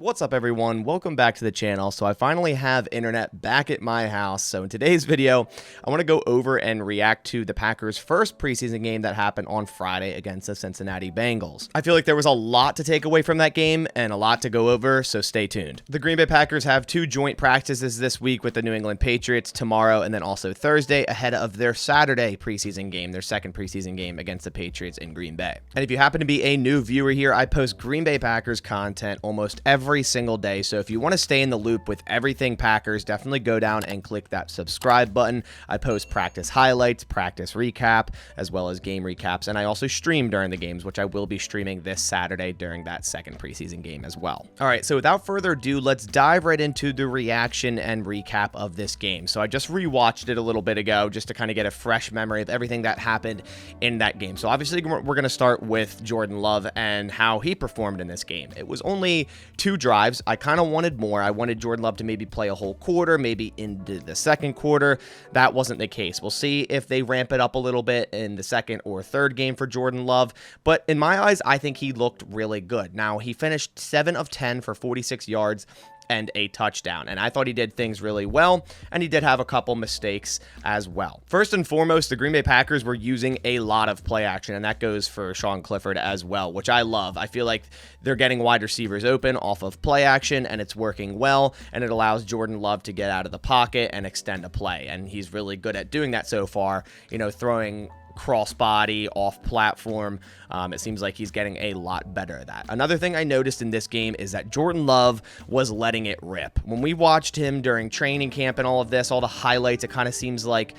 What's up, everyone? Welcome back to the channel. So I finally have internet back at my house. So in today's video, I want to go over and react to the Packers' first preseason game that happened on Friday against the Cincinnati Bengals. I feel like there was a lot to take away from that game and a lot to go over, so stay tuned. The Green Bay Packers have two joint practices this week with the New England Patriots tomorrow and then also Thursday ahead of their Saturday preseason game, their second preseason game against the Patriots in Green Bay. And if you happen to be a new viewer here, I post Green Bay Packers content almost every single day. So if you want to stay in the loop with everything Packers, definitely go down and click that subscribe button. I post practice highlights, practice recap, as well as game recaps. And I also stream during the games, which I will be streaming this Saturday during that second preseason game as well. All right, so without further ado, let's dive right into the reaction and recap of this game. So I just rewatched it a little bit ago just to kind of get a fresh memory of everything that happened in that game. So obviously we're going to start with Jordan Love and how he performed in this game. It was only 2 drives. I kind of wanted more. I wanted Jordan Love to maybe play a whole quarter, maybe into the second quarter. That wasn't the case. We'll see if they ramp it up a little bit in the second or third game for Jordan Love. But in my eyes, I think he looked really good. Now, he finished 7 of 10 for 46 yards and a touchdown. And I thought he did things really well, and he did have a couple mistakes as well. First and foremost, the Green Bay Packers were using a lot of play action, and that goes for Sean Clifford as well, which I love. I feel like they're getting wide receivers open off of play action, and it's working well, and it allows Jordan Love to get out of the pocket and extend a play, and he's really good at doing that so far, throwing crossbody, off platform. It seems like he's getting a lot better at that. Another thing I noticed in this game is that Jordan Love was letting it rip. When we watched him during training camp and all of this, all the highlights, it kind of seems like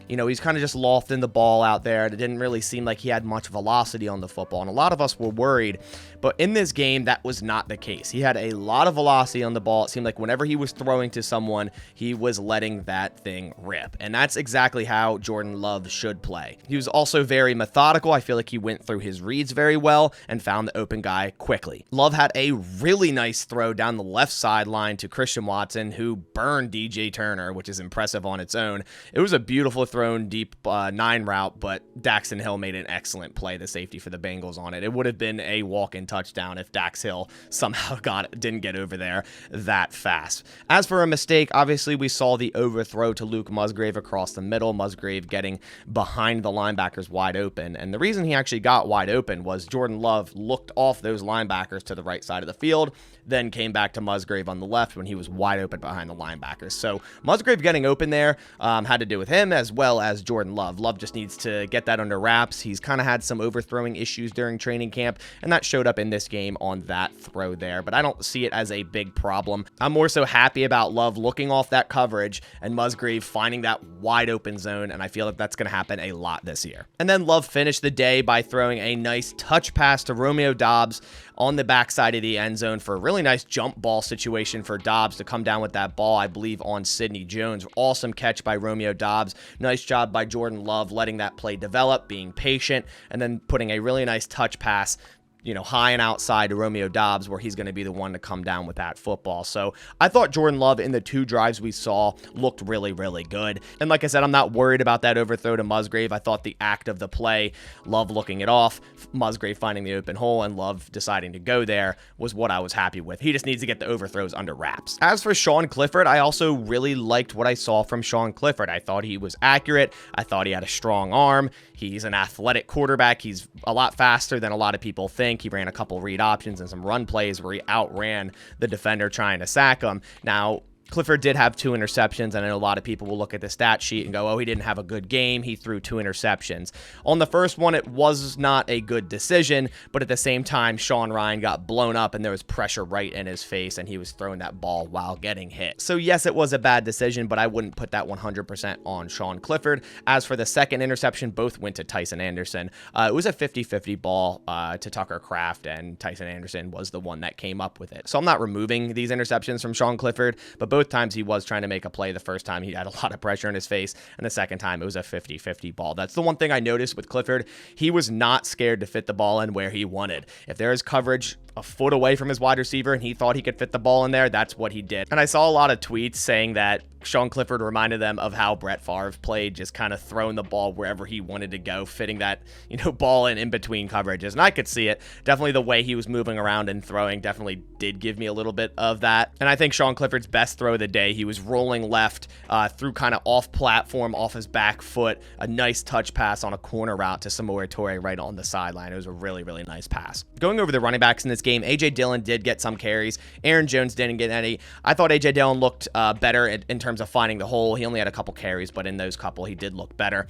he's kind of just lofting the ball out there. It didn't really seem like he had much velocity on the football, and a lot of us were worried. But in this game, that was not the case. He had a lot of velocity on the ball. It seemed like whenever he was throwing to someone, he was letting that thing rip. And that's exactly how Jordan Love should play. He was also very methodical. I feel like he went through his reads very well and found the open guy quickly. Love had a really nice throw down the left sideline to Christian Watson, who burned DJ Turner, which is impressive on its own. It was a beautiful thrown deep 9 route, but Daxton Hill made an excellent play, the safety for the Bengals on it. It would have been a walk-in touchdown if Dax Hill somehow didn't get over there that fast. As for a mistake, obviously we saw the overthrow to Luke Musgrave across the middle, Musgrave getting behind the linebackers wide open, and the reason he actually got wide open was Jordan Love looked off those linebackers to the right side of the field, then came back to Musgrave on the left when he was wide open behind the linebackers. So Musgrave getting open there had to do with him as well as Jordan Love. Love just needs to get that under wraps. He's kind of had some overthrowing issues during training camp, and that showed up in this game on that throw there, but I don't see it as a big problem. I'm more so happy about Love looking off that coverage and Musgrave finding that wide open zone, and I feel like that's going to happen a lot this year. And then Love finished the day by throwing a nice touch pass to Romeo Doubs on the backside of the end zone for a really nice jump ball situation for Doubs to come down with that ball, I believe, on Sidney Jones. Awesome catch by Romeo Doubs. Nice job by Jordan Love letting that play develop, being patient, and then putting a really nice touch pass high and outside to Romeo Doubs, where he's going to be the one to come down with that football. So I thought Jordan Love in the 2 drives we saw looked really, really good. And like I said, I'm not worried about that overthrow to Musgrave. I thought the act of the play, Love looking it off, Musgrave finding the open hole, and Love deciding to go there was what I was happy with. He just needs to get the overthrows under wraps. As for Sean Clifford, I also really liked what I saw from Sean Clifford. I thought he was accurate. I thought he had a strong arm. He's an athletic quarterback. He's a lot faster than a lot of people think. He ran a couple read options and some run plays where he outran the defender trying to sack him. Now, Clifford did have 2 interceptions, and I know a lot of people will look at the stat sheet and go, oh, he didn't have a good game. He threw 2 interceptions. On the first one, it was not a good decision, but at the same time, Sean Ryan got blown up, and there was pressure right in his face, and he was throwing that ball while getting hit. So yes, it was a bad decision, but I wouldn't put that 100% on Sean Clifford. As for the second interception, both went to Tyson Anderson. It was a 50-50 ball to Tucker Kraft, and Tyson Anderson was the one that came up with it. So I'm not removing these interceptions from Sean Clifford, but both times he was trying to make a play. The first time he had a lot of pressure in his face, and the second time it was a 50-50 ball. That's the one thing I noticed with Clifford. He was not scared to fit the ball in where he wanted. If there is coverage a foot away from his wide receiver and he thought he could fit the ball in there, that's what he did. And I saw a lot of tweets saying that Sean Clifford reminded them of how Brett Favre played, just kind of throwing the ball wherever he wanted to go, fitting that, ball in between coverages. And I could see it. Definitely the way he was moving around and throwing definitely did give me a little bit of that. And I think Sean Clifford's best throw of the day, he was rolling left through kind of off platform, off his back foot, a nice touch pass on a corner route to Samori Toure right on the sideline. It was a really, really nice pass. Going over the running backs in this game, A.J. Dillon did get some carries. Aaron Jones didn't get any. I thought A.J. Dillon looked better in terms of finding the hole. He only had a couple carries, but in those couple, he did look better.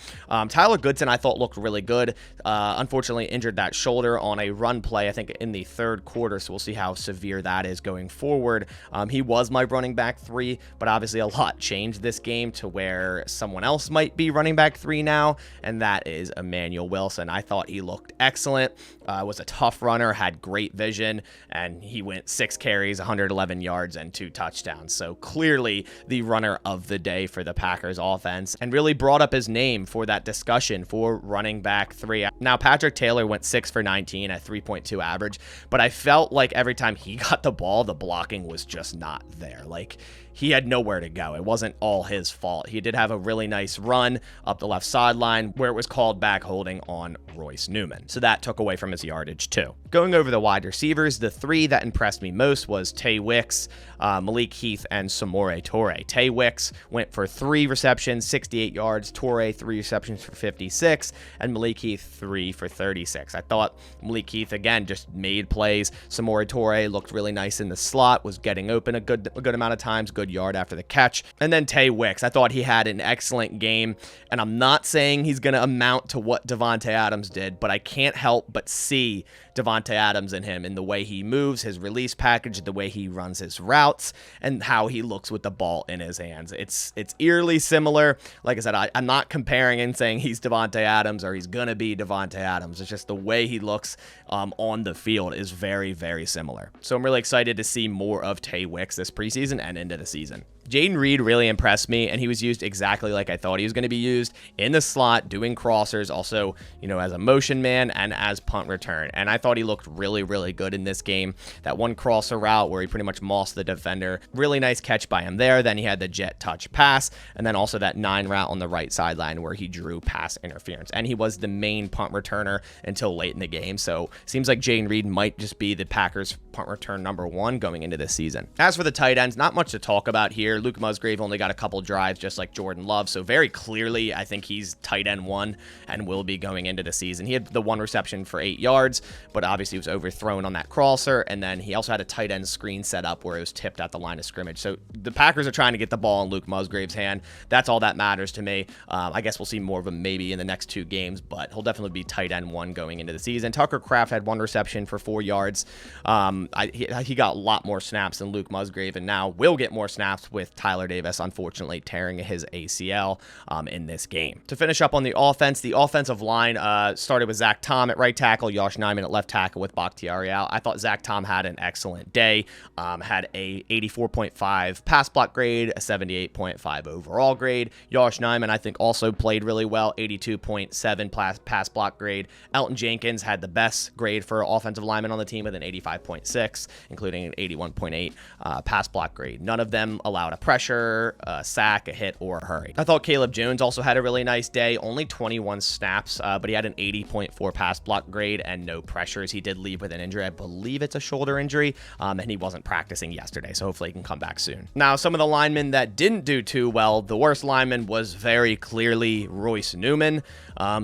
Tyler Goodson, I thought, looked really good. Unfortunately, injured that shoulder on a run play, I think, in the third quarter, so we'll see how severe that is going forward. He was my running back 3, but obviously a lot changed this game to where someone else might be running back 3 now, and that is Emmanuel Wilson. I thought he looked excellent, was a tough runner, had great vision, and he went 6 carries, 111 yards, and 2 touchdowns. So clearly the runner of the day for the Packers offense, and really brought up his name for that discussion for running back 3. Now, Patrick Taylor went 6 for 19 at 3.2 average, but I felt like every time he got the ball, the blocking was just not there. Like, he had nowhere to go. It wasn't all his fault. He did have a really nice run up the left sideline where it was called back holding on Royce Newman. So that took away from his yardage too. Going over the wide receivers, the 3 that impressed me most was Tay Wicks, Malik Heath, and Samori Toure. Tay Wicks went for 3 receptions, 68 yards. Toure, 3 receptions for 56, and Malik Heath, 3 for 36. I thought Malik Heath, again, just made plays. Samori Toure looked really nice in the slot, was getting open a good amount of times, good yard after the catch. And then Tay Wicks, I thought he had an excellent game, and I'm not saying he's going to amount to what Davante Adams did, but I can't help but see Davante Adams in him, in the way he moves, his release package, the way he runs his routes, and how he looks with the ball in his hands. It's eerily similar. Like I said, I'm not comparing and saying he's Davante Adams or he's gonna be Davante Adams. It's just the way he looks on the field is very, very similar. So I'm really excited to see more of Tay Wicks this preseason and into the season. Jayden Reed really impressed me, and he was used exactly like I thought he was going to be used, in the slot, doing crossers, also, as a motion man and as punt return. And I thought he looked really, really good in this game. That one crosser route where he pretty much mossed the defender, really nice catch by him there. Then he had the jet touch pass, and then also that 9 route on the right sideline where he drew pass interference. And he was the main punt returner until late in the game. So seems like Jayden Reed might just be the Packers punt return #1 going into this season. As for the tight ends, not much to talk about here. Luke Musgrave only got a couple drives, just like Jordan Love. So very clearly, I think he's tight end 1 and will be going into the season. He had the 1 reception for 8 yards, but obviously he was overthrown on that crosser. And then he also had a tight end screen set up where it was tipped at the line of scrimmage. So the Packers are trying to get the ball in Luke Musgrave's hand. That's all that matters to me. I guess we'll see more of him maybe in the next 2 games, but he'll definitely be tight end 1 going into the season. Tucker Kraft had 1 reception for 4 yards. He got a lot more snaps than Luke Musgrave, and now will get more snaps with Tyler Davis, unfortunately, tearing his ACL in this game. To finish up on the offensive line started with Zach Tom at right tackle, Josh Nijman at left tackle with Bakhtiari out. I thought Zach Tom had an excellent day, had a 84.5 pass block grade, a 78.5 overall grade. Josh Nijman, I think, also played really well, 82.7 pass block grade. Elton Jenkins had the best grade for offensive lineman on the team with an 85.6, including an 81.8 pass block grade. None of them allowed a pressure, a sack, a hit, or a hurry. I thought Caleb Jones also had a really nice day, only 21 snaps, but he had an 80.4 pass block grade and no pressures. He did leave with an injury. I believe it's a shoulder injury, and he wasn't practicing yesterday, so hopefully he can come back soon. Now, some of the linemen that didn't do too well, the worst lineman was very clearly Royce Newman,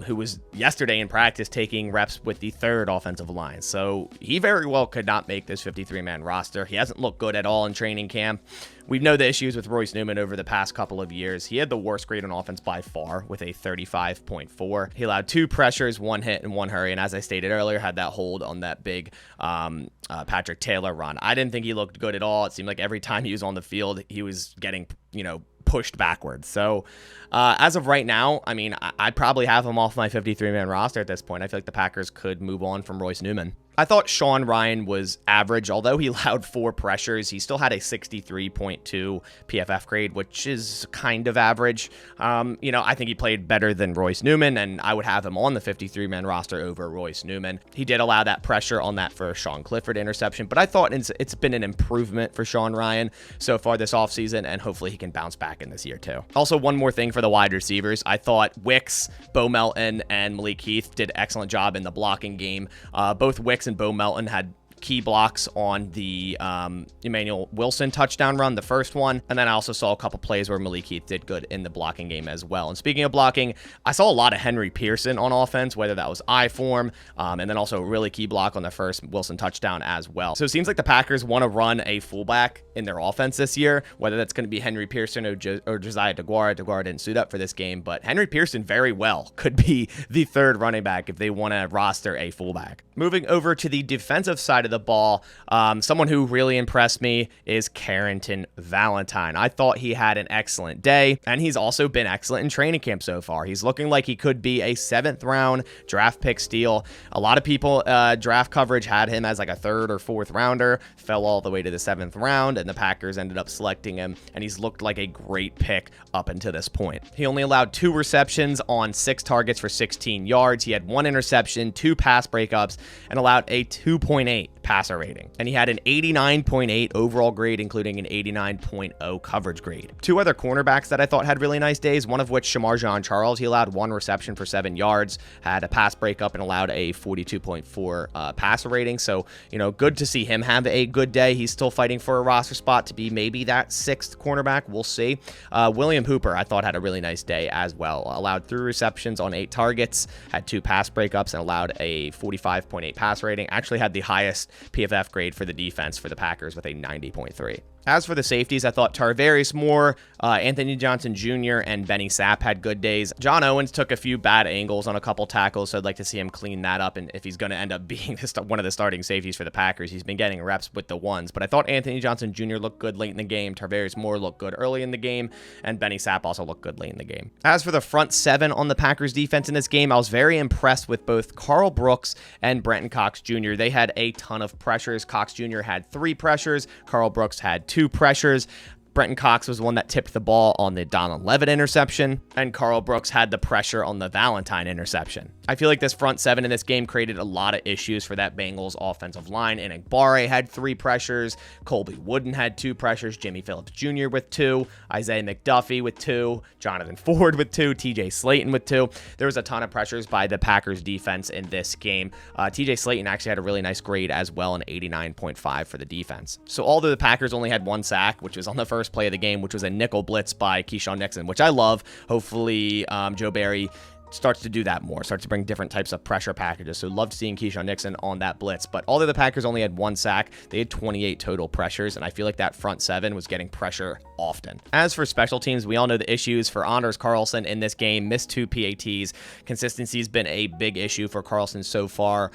who was yesterday in practice taking reps with the 3rd offensive line. So he very well could not make this 53-man roster. He hasn't looked good at all in training camp. We know the issues with Royce Newman over the past couple of years. He had the worst grade on offense by far with a 35.4. He allowed 2 pressures, 1 hit, and 1 hurry. And as I stated earlier, had that hold on that big Patrick Taylor run. I didn't think he looked good at all. It seemed like every time he was on the field, he was getting, pushed backwards. So as of right now, I'd probably have him off my 53-man roster at this point. I feel like the Packers could move on from Royce Newman. I thought Sean Rhyan was average. Although he allowed 4 pressures, he still had a 63.2 PFF grade, which is kind of average. I think he played better than Royce Newman, and I would have him on the 53-man roster over Royce Newman. He did allow that pressure on that first Sean Clifford interception, but I thought it's been an improvement for Sean Rhyan so far this offseason, and hopefully he can bounce back in this year too. Also, one more thing for the wide receivers. I thought Wicks, Bo Melton, and Malik Heath did an excellent job in the blocking game. Both Wicks and Bo Melton had key blocks on the Emmanuel Wilson touchdown run, the first one. And then I also saw a couple plays where Malik Heath did good in the blocking game as well. And speaking of blocking, I saw a lot of Henry Pearson on offense, whether that was I form, and then also a really key block on the first Wilson touchdown as well. So it seems like the Packers want to run a fullback in their offense this year, whether that's going to be Henry Pearson or Josiah DeGuara. DeGuara didn't suit up for this game, but Henry Pearson very well could be the third running back if they want to roster a fullback. Moving over to the defensive side of the ball, someone who really impressed me is Carrington Valentine. I thought he had an excellent day, and he's also been excellent in training camp so far. He's looking like he could be a 7th round draft pick steal. A lot of people, draft coverage had him as like a 3rd or 4th rounder, fell all the way to the 7th round, and the Packers ended up selecting him, and he's looked like a great pick up until this point. He only allowed 2 receptions on 6 targets for 16 yards. He had 1 interception, 2 pass breakups, and allowed a 2.8 passer rating. And he had an 89.8 overall grade, including an 89.0 coverage grade. 2 other cornerbacks that I thought had really nice days, one of which Shamar Jean-Charles. He allowed 1 reception for 7 yards, had a pass breakup, and allowed a 42.4 passer rating. So, good to see him have a good day. He's still fighting for a roster spot to be maybe that 6th cornerback. We'll see. William Hooper, I thought, had a really nice day as well. Allowed 3 receptions on 8 targets, had 2 pass breakups, and allowed a 45.8 pass rating. Actually had the highest PFF grade for the defense for the Packers with a 90.3. As for the safeties, I thought Tarvarius Moore, Anthony Johnson Jr., and Benny Sapp had good days. John Owens took a few bad angles on a couple tackles, so I'd like to see him clean that up. And if he's going to end up being one of the starting safeties for the Packers, he's been getting reps with the ones. But I thought Anthony Johnson Jr. looked good late in the game, Tarvarius Moore looked good early in the game, and Benny Sapp also looked good late in the game. As for the front 7 on the Packers defense in this game, I was very impressed with both Carl Brooks and Brenton Cox Jr. They had a ton of pressures. Cox Jr. had 3 pressures. Carl Brooks had 2 pressures. Brenton Cox was the one that tipped the ball on the Donald Levitt interception, and Carl Brooks had the pressure on the Valentine interception. I feel like this front 7 in this game created a lot of issues for that Bengals offensive line. Enigbare had 3 pressures, Colby Wooden had 2 pressures, Jimmy Phillips Jr. with 2, Isaiah McDuffie with 2, Jonathan Ford with 2, TJ Slayton with 2. There was a ton of pressures by the Packers defense in this game. TJ Slayton actually had a really nice grade as well, an 89.5 for the defense. So although the Packers only had 1 sack, which was on the first play of the game, which was a nickel blitz by Keyshawn Nixon, which I love. Hopefully Joe Barry starts to do that more, starts to bring different types of pressure packages. So loved seeing Keyshawn Nixon on that blitz. But although the Packers only had 1 sack, they had 28 total pressures, and I feel like that front 7 was getting pressure often. As for special teams, we all know the issues for Anders Carlson in this game. Missed 2 PATs. Consistency has been a big issue for Carlson so far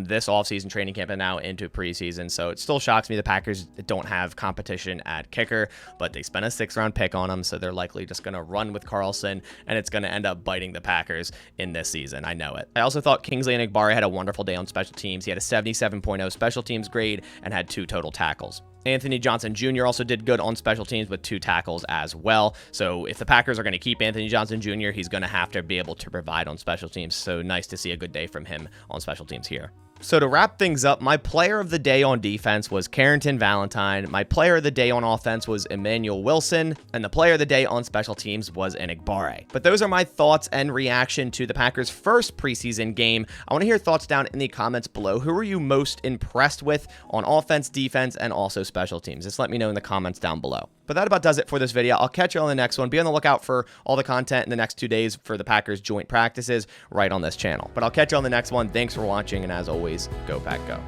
this offseason, training camp, and now into preseason. So it still shocks me the Packers don't have competition at kicker, but they spent a 6th-round pick on him, so they're likely just going to run with Carlson, and it's going to end up biting the Packers in this season. I know it. I also thought Kingsley Enigbare had a wonderful day on special teams. He had a 77.0 special teams grade and had 2 total tackles. Anthony Johnson Jr. also did good on special teams with 2 tackles as well. So if the Packers are going to keep Anthony Johnson Jr., he's going to have to be able to provide on special teams. So nice to see a good day from him on special teams here. So to wrap things up, my player of the day on defense was Carrington Valentine. My player of the day on offense was Emmanuel Wilson. And the player of the day on special teams was Enigbare. But those are my thoughts and reaction to the Packers' first preseason game. I want to hear thoughts down in the comments below. Who are you most impressed with on offense, defense, and also special teams? Just let me know in the comments down below. But that about does it for this video. I'll catch you on the next one. Be on the lookout for all the content in the next 2 days for the Packers joint practices right on this channel. But I'll catch you on the next one. Thanks for watching, and as always, go Pack Go.